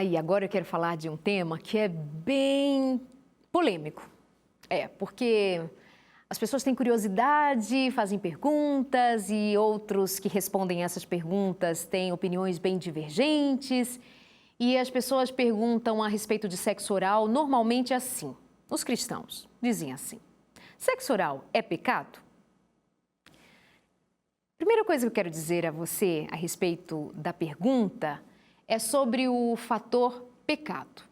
E agora eu quero falar de um tema que é bem polêmico. Porque as pessoas têm curiosidade, fazem perguntas e outros que respondem essas perguntas têm opiniões bem divergentes. E as pessoas perguntam a respeito de sexo oral normalmente assim. Os cristãos dizem assim: sexo oral é pecado? Primeira coisa que eu quero dizer a você a respeito da pergunta é sobre o fator pecado.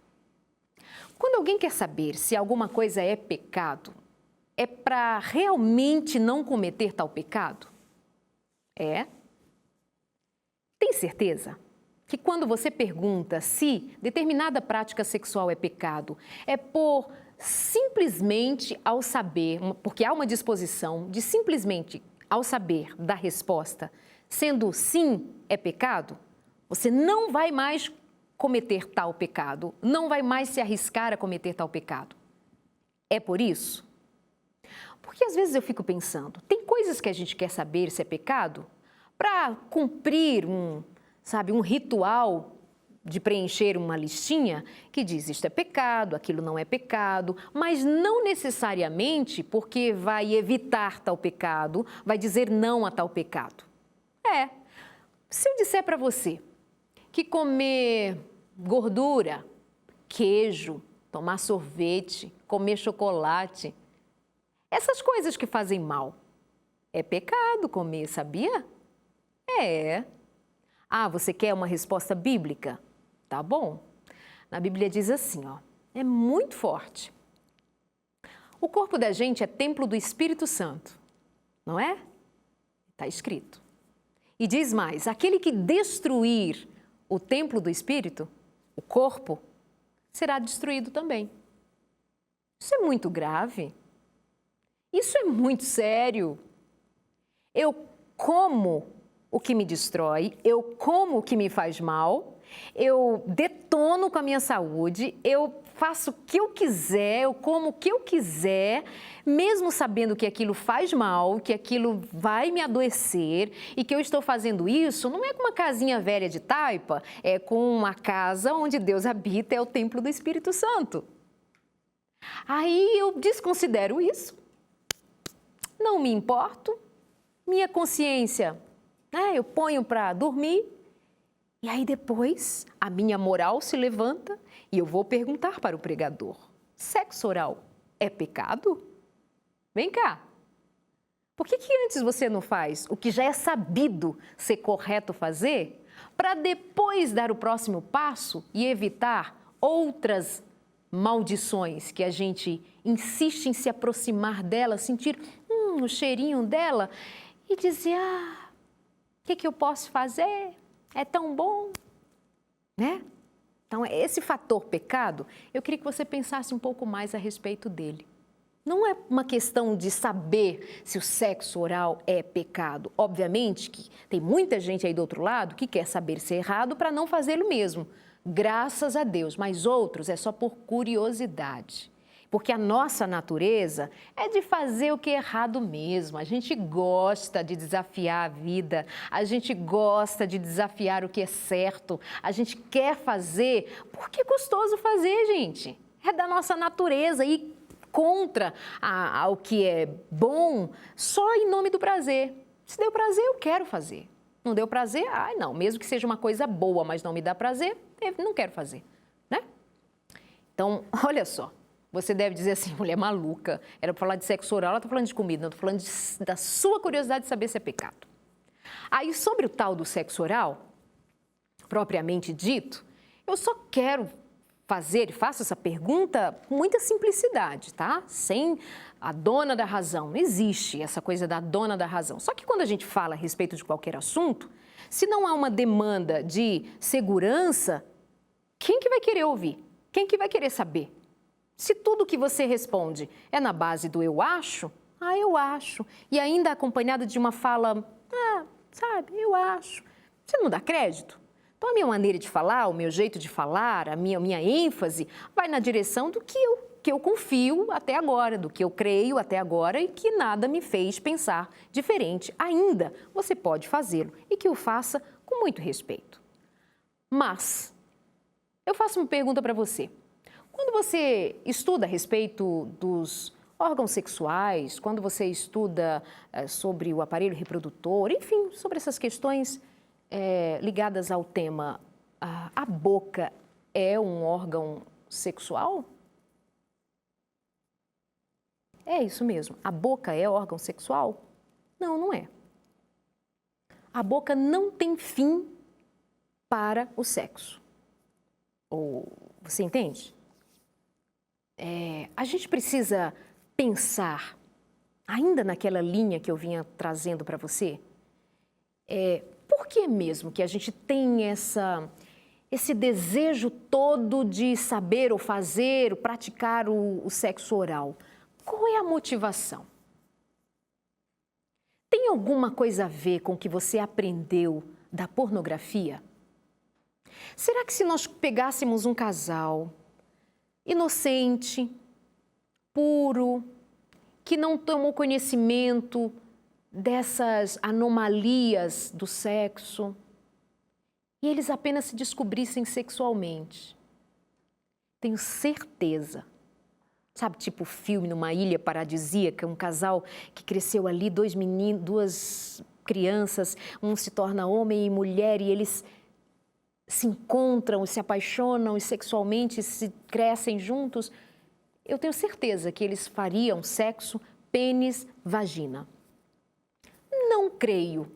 Quando alguém quer saber se alguma coisa é pecado, é para realmente não cometer tal pecado? Tem certeza que quando você pergunta se determinada prática sexual é pecado, é por simplesmente ao saber, porque há uma disposição de simplesmente ao saber da resposta, sendo sim é pecado, você não vai mais cometer tal pecado, não vai mais se arriscar a cometer tal pecado. É por isso? Porque às vezes eu fico pensando, tem coisas que a gente quer saber se é pecado para cumprir um ritual de preencher uma listinha que diz isto é pecado, aquilo não é pecado, mas não necessariamente porque vai evitar tal pecado, vai dizer não a tal pecado. Se eu disser para você que comer gordura, queijo, tomar sorvete, comer chocolate, essas coisas que fazem mal, é pecado comer, sabia? Você quer uma resposta bíblica? Tá bom. Na Bíblia diz assim, é muito forte. O corpo da gente é templo do Espírito Santo, não é? Está escrito. E diz mais, aquele que destruir o templo do Espírito, o corpo, será destruído também. Isso é muito grave. Isso é muito sério. Eu como o que me destrói, eu como o que me faz mal, eu detono com a minha saúde, eu faço o que eu quiser, eu como o que eu quiser, mesmo sabendo que aquilo faz mal, que aquilo vai me adoecer e que eu estou fazendo isso não é com uma casinha velha de taipa, é com uma casa onde Deus habita, é o templo do Espírito Santo. Aí eu desconsidero isso, não me importo, minha consciência, eu ponho para dormir. E aí depois a minha moral se levanta e eu vou perguntar para o pregador: sexo oral é pecado? Vem cá. Por que antes você não faz o que já é sabido ser correto fazer para depois dar o próximo passo e evitar outras maldições que a gente insiste em se aproximar dela, sentir o cheirinho dela e dizer: o que eu posso fazer? É tão bom, né? Então, esse fator pecado, eu queria que você pensasse um pouco mais a respeito dele. Não é uma questão de saber se o sexo oral é pecado. Obviamente que tem muita gente aí do outro lado que quer saber se é errado para não fazê-lo mesmo. Graças a Deus, mas outros é só por curiosidade. Porque a nossa natureza é de fazer o que é errado mesmo. A gente gosta de desafiar a vida, a gente gosta de desafiar o que é certo, a gente quer fazer porque é gostoso fazer, gente. É da nossa natureza ir contra ao que é bom só em nome do prazer. Se deu prazer, eu quero fazer. Não deu prazer? Não, mesmo que seja uma coisa boa, mas não me dá prazer, eu não quero fazer, né? Então, olha só. Você deve dizer assim, mulher maluca, era para falar de sexo oral, ela está falando de comida, não estou falando da sua curiosidade de saber se é pecado. Aí, sobre o tal do sexo oral, propriamente dito, eu só quero faço essa pergunta com muita simplicidade, tá? Sem a dona da razão, não existe essa coisa da dona da razão. Só que quando a gente fala a respeito de qualquer assunto, se não há uma demanda de segurança, quem que vai querer ouvir? Quem que vai querer saber? Se tudo que você responde é na base do eu acho, eu acho. E ainda acompanhada de uma fala, eu acho. Você não dá crédito? Então, a minha maneira de falar, o meu jeito de falar, a minha ênfase vai na direção do que eu confio até agora, do que eu creio até agora e que nada me fez pensar diferente. Ainda você pode fazê-lo e que o faça com muito respeito. Mas Eu faço uma pergunta para você. Quando você estuda a respeito dos órgãos sexuais, quando você estuda sobre o aparelho reprodutor, enfim, sobre essas questões ligadas ao tema, a boca é um órgão sexual? É isso mesmo, a boca é órgão sexual? Não, não é. A boca não tem fim para o sexo. Ou você entende? A gente precisa pensar, ainda naquela linha que eu vinha trazendo para você, por que mesmo que a gente tem esse desejo todo de saber ou fazer, ou praticar o sexo oral? Qual é a motivação? Tem alguma coisa a ver com o que você aprendeu da pornografia? Será que se nós pegássemos um casal inocente, puro, que não tomou conhecimento dessas anomalias do sexo, e eles apenas se descobrissem sexualmente, tenho certeza, sabe, tipo filme numa ilha paradisíaca, um casal que cresceu ali, duas crianças, um se torna homem e mulher e eles se encontram, se apaixonam e sexualmente se crescem juntos, eu tenho certeza que eles fariam sexo pênis, vagina. Não creio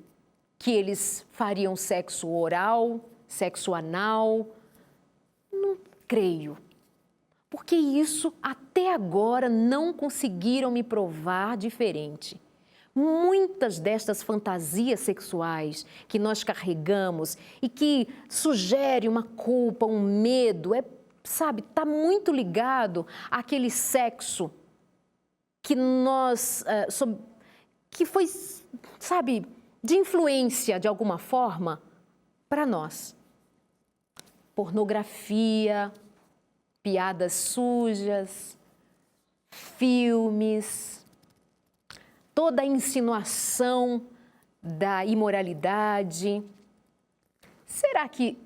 que eles fariam sexo oral, sexo anal, não creio. Porque isso até agora não conseguiram me provar diferente. Muitas destas fantasias sexuais que nós carregamos e que sugere uma culpa, um medo, está muito ligado àquele sexo que que foi, sabe, de influência de alguma forma para nós. Pornografia, piadas sujas, filmes, toda a insinuação da imoralidade. Será que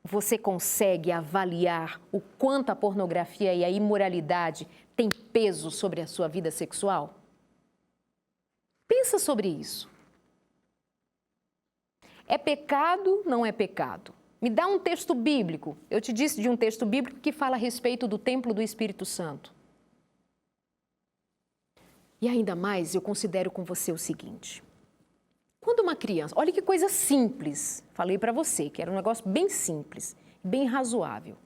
você consegue avaliar o quanto a pornografia e a imoralidade têm peso sobre a sua vida sexual? Pensa sobre isso. É pecado? Não é pecado? Me dá um texto bíblico. Eu te disse de um texto bíblico que fala a respeito do templo do Espírito Santo. E ainda mais, eu considero com você o seguinte. Quando uma criança... Olha que coisa simples. Falei para você que era um negócio bem simples, bem razoável.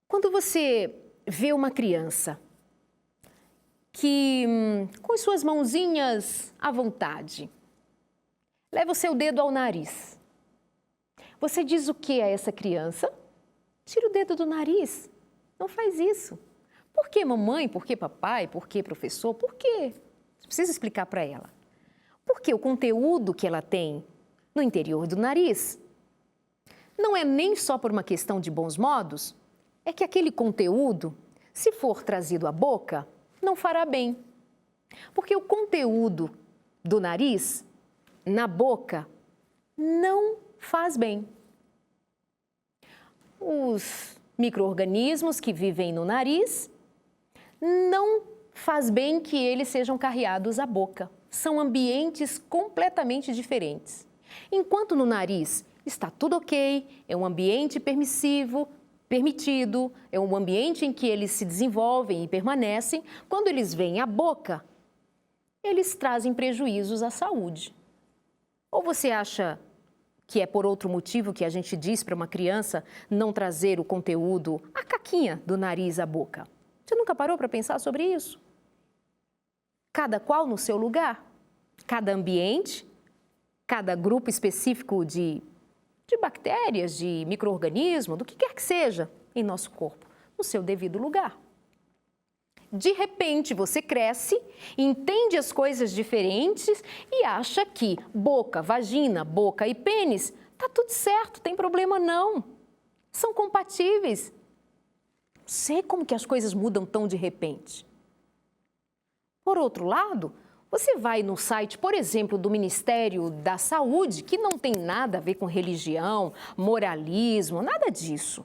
Quando você vê uma criança que, com as suas mãozinhas à vontade, leva o seu dedo ao nariz. Você diz o que a essa criança? Tira o dedo do nariz. Não faz isso. Por que mamãe? Por que papai? Por que professor? Por quê? Você precisa explicar para ela. Porque o conteúdo que ela tem no interior do nariz não é nem só por uma questão de bons modos, é que aquele conteúdo, se for trazido à boca, não fará bem. Porque o conteúdo do nariz, na boca, não faz bem. Os micro-organismos que vivem no nariz não faz bem que eles sejam carreados à boca. São ambientes completamente diferentes. Enquanto no nariz está tudo ok, é um ambiente permissivo, permitido, é um ambiente em que eles se desenvolvem e permanecem, quando eles vêm à boca, eles trazem prejuízos à saúde. Ou você acha que é por outro motivo que a gente diz para uma criança não trazer o conteúdo, a caquinha do nariz à boca? Você nunca parou para pensar sobre isso? Cada qual no seu lugar, cada ambiente, cada grupo específico de bactérias, de micro-organismo, do que quer que seja em nosso corpo, no seu devido lugar. De repente, você cresce, entende as coisas diferentes e acha que boca, vagina, boca e pênis, tá tudo certo, tem problema não. São compatíveis. Não sei como que as coisas mudam tão de repente. Por outro lado, você vai no site, por exemplo, do Ministério da Saúde, que não tem nada a ver com religião, moralismo, nada disso.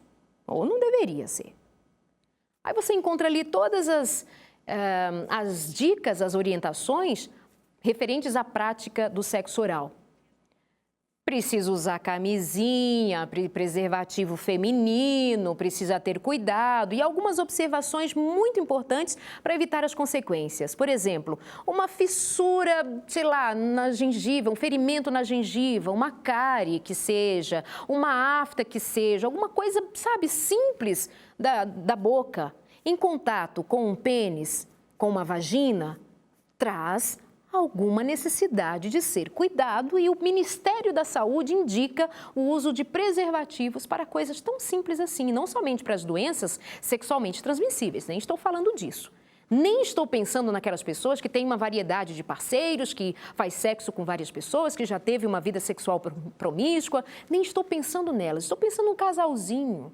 ou não deveria ser. Aí você encontra ali todas as dicas, as orientações referentes à prática do sexo oral. Precisa usar camisinha, preservativo feminino, precisa ter cuidado e algumas observações muito importantes para evitar as consequências. Por exemplo, uma fissura, sei lá, na gengiva, um ferimento na gengiva, uma cárie que seja, uma afta que seja, alguma coisa, sabe, simples da boca, em contato com um pênis, com uma vagina, traz alguma necessidade de ser cuidado e o Ministério da Saúde indica o uso de preservativos para coisas tão simples assim, não somente para as doenças sexualmente transmissíveis, nem estou falando disso. Nem estou pensando naquelas pessoas que têm uma variedade de parceiros, que faz sexo com várias pessoas, que já teve uma vida sexual promíscua, nem estou pensando nelas, estou pensando num casalzinho.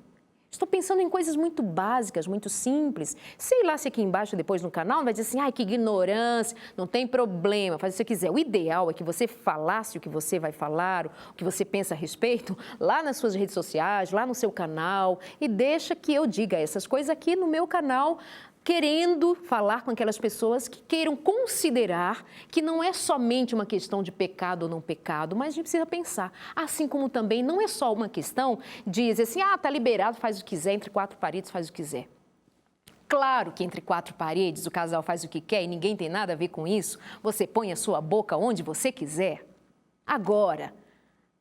Estou pensando em coisas muito básicas, muito simples. Sei lá se aqui embaixo, depois no canal, vai dizer assim, ai, que ignorância, não tem problema, faz o que você quiser. O ideal é que você falasse o que você vai falar, o que você pensa a respeito, lá nas suas redes sociais, lá no seu canal, e deixa que eu diga essas coisas aqui no meu canal, querendo falar com aquelas pessoas que queiram considerar que não é somente uma questão de pecado ou não pecado, mas a gente precisa pensar. Assim como também não é só uma questão de dizer assim, tá liberado, faz o que quiser, entre quatro paredes faz o que quiser. Claro que entre quatro paredes o casal faz o que quer e ninguém tem nada a ver com isso, você põe a sua boca onde você quiser. Agora,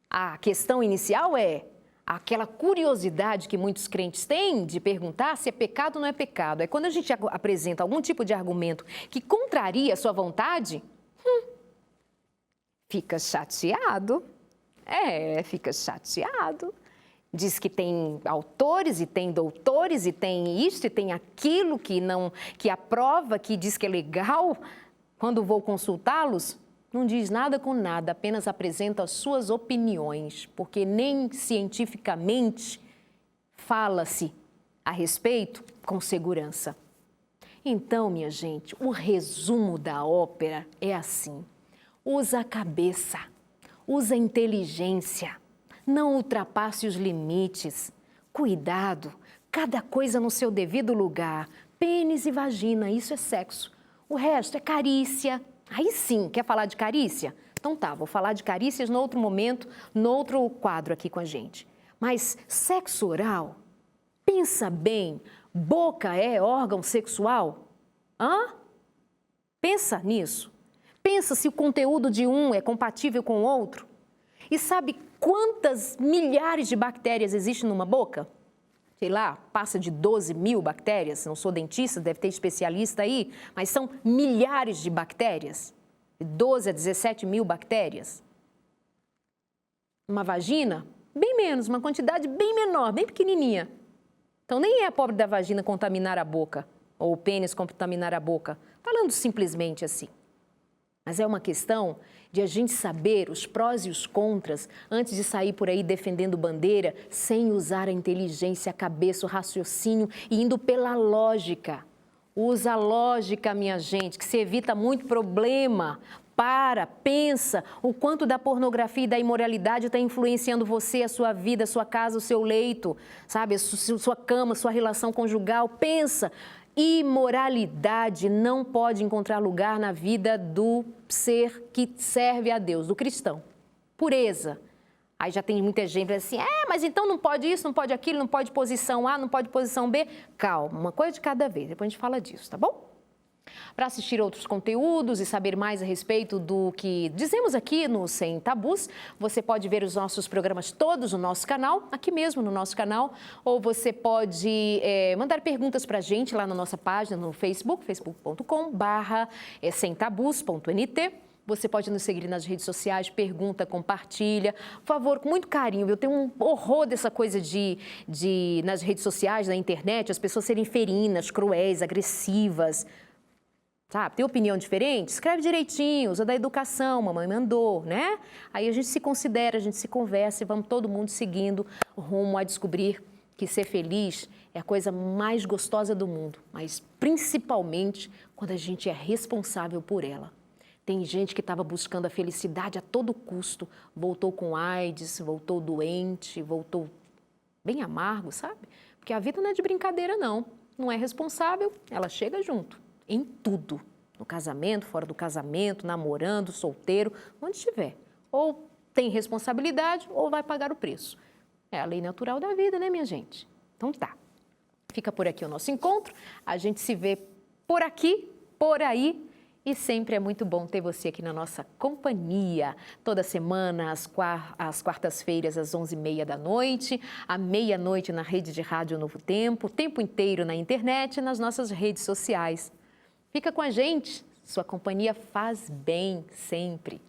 a questão inicial é aquela curiosidade que muitos crentes têm de perguntar se é pecado ou não é pecado. É quando a gente apresenta algum tipo de argumento que contraria a sua vontade, fica chateado. Fica chateado. Diz que tem autores e tem doutores e tem isto e tem aquilo que aprova, que diz que é legal. Quando vou consultá-los, não diz nada com nada, apenas apresenta as suas opiniões, porque nem cientificamente fala-se a respeito com segurança. Então, minha gente, o resumo da ópera é assim: usa a cabeça, usa a inteligência, não ultrapasse os limites. Cuidado, cada coisa no seu devido lugar. Pênis e vagina, isso é sexo. O resto é carícia. Aí sim, quer falar de carícia? Então tá, vou falar de carícias no outro momento, no outro quadro aqui com a gente. Mas sexo oral, pensa bem, boca é órgão sexual? Pensa nisso. Pensa se o conteúdo de um é compatível com o outro. E sabe quantas milhares de bactérias existem numa boca? Sei lá, passa de 12 mil bactérias, não sou dentista, deve ter especialista aí, mas são milhares de bactérias, de 12 a 17 mil bactérias. Uma vagina, bem menos, uma quantidade bem menor, bem pequenininha. Então nem é a pobre da vagina contaminar a boca, ou o pênis contaminar a boca, falando simplesmente assim. Mas é uma questão de a gente saber os prós e os contras antes de sair por aí defendendo bandeira sem usar a inteligência, a cabeça, o raciocínio e indo pela lógica. Usa a lógica, minha gente, que se evita muito problema. Pensa o quanto da pornografia e da imoralidade está influenciando você, a sua vida, a sua casa, o seu leito, sabe, a sua cama, a sua relação conjugal. Pensa. Imoralidade não pode encontrar lugar na vida do ser que serve a Deus, do cristão. Pureza. Aí já tem muita gente assim, mas então não pode isso, não pode aquilo, não pode posição A, não pode posição B. Calma, uma coisa de cada vez, depois a gente fala disso, tá bom? Para assistir outros conteúdos e saber mais a respeito do que dizemos aqui no Sem Tabus, você pode ver os nossos programas todos no nosso canal, aqui mesmo no nosso canal, ou você pode mandar perguntas para a gente lá na nossa página no Facebook, facebook.com/semtabus.nt. Você pode nos seguir nas redes sociais, pergunta, compartilha. Por favor, com muito carinho, eu tenho um horror dessa coisa nas redes sociais, na internet, as pessoas serem ferinas, cruéis, agressivas. Sabe, tem opinião diferente? Escreve direitinho, usa da educação, mamãe mandou, né? Aí a gente se considera, a gente se conversa e vamos todo mundo seguindo rumo a descobrir que ser feliz é a coisa mais gostosa do mundo, mas principalmente quando a gente é responsável por ela. Tem gente que estava buscando a felicidade a todo custo, voltou com AIDS, voltou doente, voltou bem amargo, sabe? Porque a vida não é de brincadeira, não. Não é responsável, ela chega junto, em tudo. No casamento, fora do casamento, namorando, solteiro, onde estiver. Ou tem responsabilidade ou vai pagar o preço. É a lei natural da vida, né, minha gente? Então tá. Fica por aqui o nosso encontro. A gente se vê por aqui, por aí. E sempre é muito bom ter você aqui na nossa companhia. Toda semana, às quartas-feiras, às 11h30 da noite, à meia-noite na rede de rádio Novo Tempo, o tempo inteiro na internet e nas nossas redes sociais. Fica com a gente, sua companhia faz bem sempre.